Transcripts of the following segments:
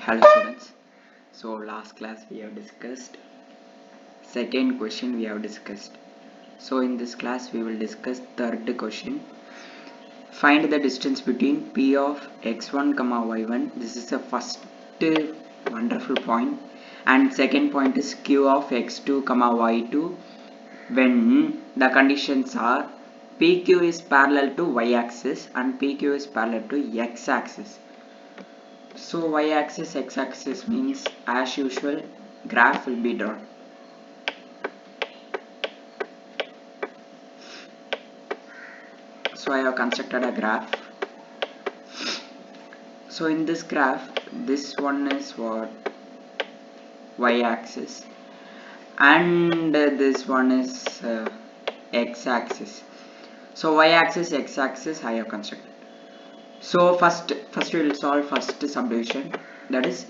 Hello students. So last class we have discussed second question we have discussed. So in this class we will discuss third question. Find the distance between P of x1 comma y1. This is the first wonderful point, and second point is Q of x2 comma y2 when the conditions are PQ is parallel to y-axis and PQ is parallel to x-axis. So y-axis, x-axis means as usual graph will be drawn. So I have constructed a graph. So in this graph, this one is what? Y-axis, and this one is x-axis. So y-axis, x-axis I have constructed. So first we will solve first subdivision, that is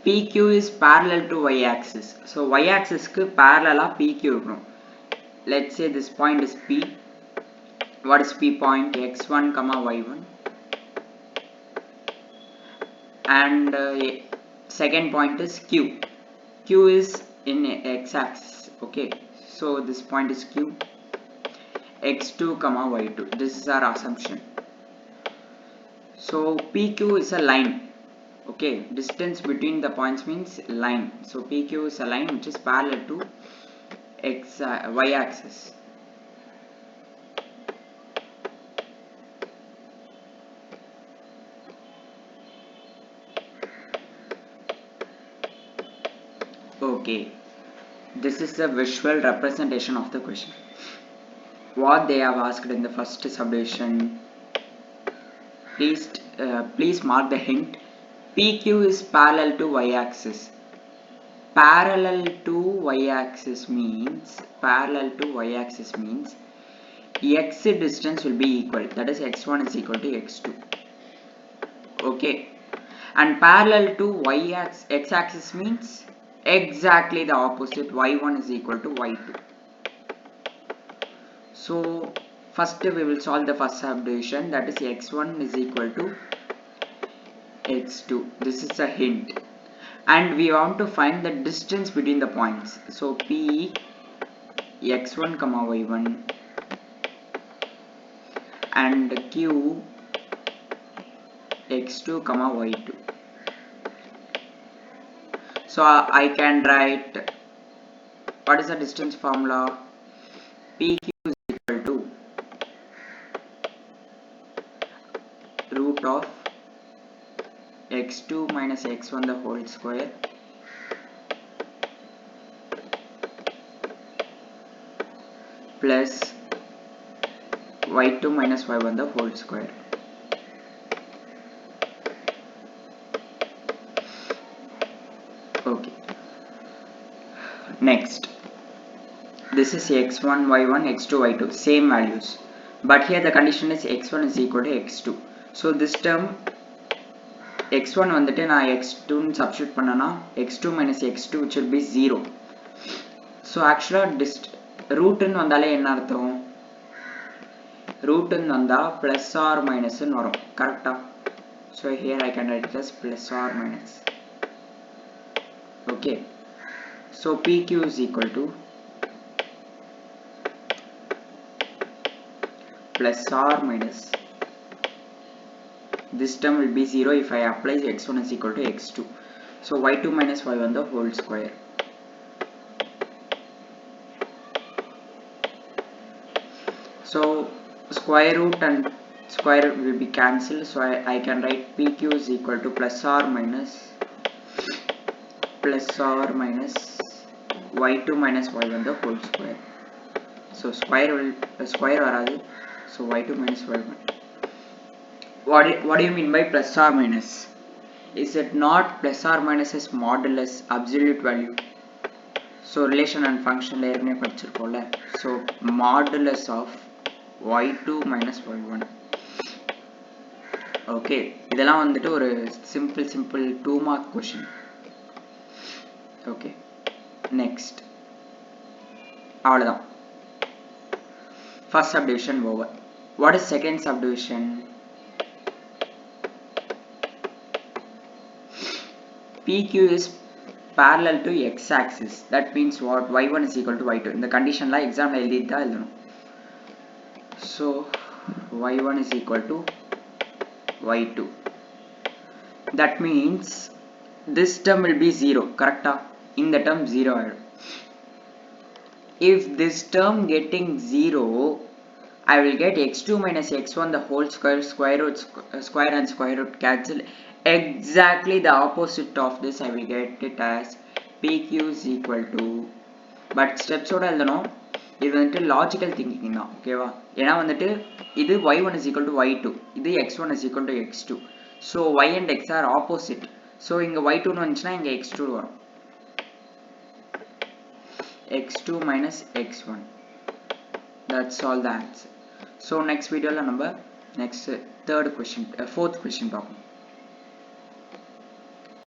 PQ is parallel to y-axis. So y-axis ku parallel PQ irukkum. Let's say this point is P. What is P point? x1 comma y1, and second point is Q. Q is in x-axis. Okay, so this point is Q, x2 comma y2. This is our assumption. So PQ is a line. Okay, distance between the points means line. So PQ is a line which is parallel to y-axis. Okay, this is the visual representation of the question. What they have asked in the first subdivision. Please mark the hint. PQ is parallel to y-axis. Parallel to y-axis means x distance will be equal. That is x1 is equal to x2. Okay, and parallel to x-axis means exactly the opposite. y1 is equal to y2. So first we will solve the first subdivision, that is x1 is equal to x2. This is a hint, and we want to find the distance between the points. So P x1 comma y1 and Q x2 comma y2. So I can write, what is the distance formula? PQ is equal to root of x2 minus x1 the whole square plus y2 minus y1 the whole square. Okay, next, this is x1 y1 x2 y2, same values, but here the condition is x1 is equal to x2. So this term x1 வந்துட்டு நான் x2 ன்னு substitute பண்ணனா x2 minus x2 which will be 0. So actually root ன்னு வந்தாலே என்ன அர்த்தம்? root ன்னு வந்தா plus or minus ன்னு வரும், கரெக்ட்டா? So here I can write it as plus or minus. Okay, so PQ is equal to plus or minus, this term will be 0 if I apply x1 is equal to x2. So y2 minus y1 the whole square. So square root and square will be cancelled, so I can write PQ is equal to plus or minus y2 minus y1 the whole square. So square varadu, so y2 minus y1. What do you mean by plus or minus? Is it not plus or minus is modulus, absolute value? So relation and function la erane padichirukolla. So modulus of y2 minus y1. Okay, இதெல்லாம் வந்துட்டு ஒரு simple 2 mark question. Okay, next, அவ்வளவுதான். First subdivision over. What is second subdivision? PQ is parallel to x-axis. That means what? Y1 is equal to Y2. In the condition la exam la எழுதிட்டா எழுதணும். So Y1 is equal to Y2. That means this term will be 0. Correct? In the term 0. If this term getting 0, I will get x2 minus x1 the whole square, square root, square and square root cancel. Exactly the opposite of this I will get it as PQ is equal to, but steps ஓட எழுதணும். இது வந்துட்டு logical thinking தான், ஓகேவா? ஏன்னா வந்துட்டு இது y1 is equal to y2, இது x1 is equal to x2. So y and x are opposite. So இங்க y2 னு வந்துச்சுன்னா இங்க x2 வரும். x2 minus x1. That's all the answer. So next video la number next third question, fourth question பார்ப்போம்.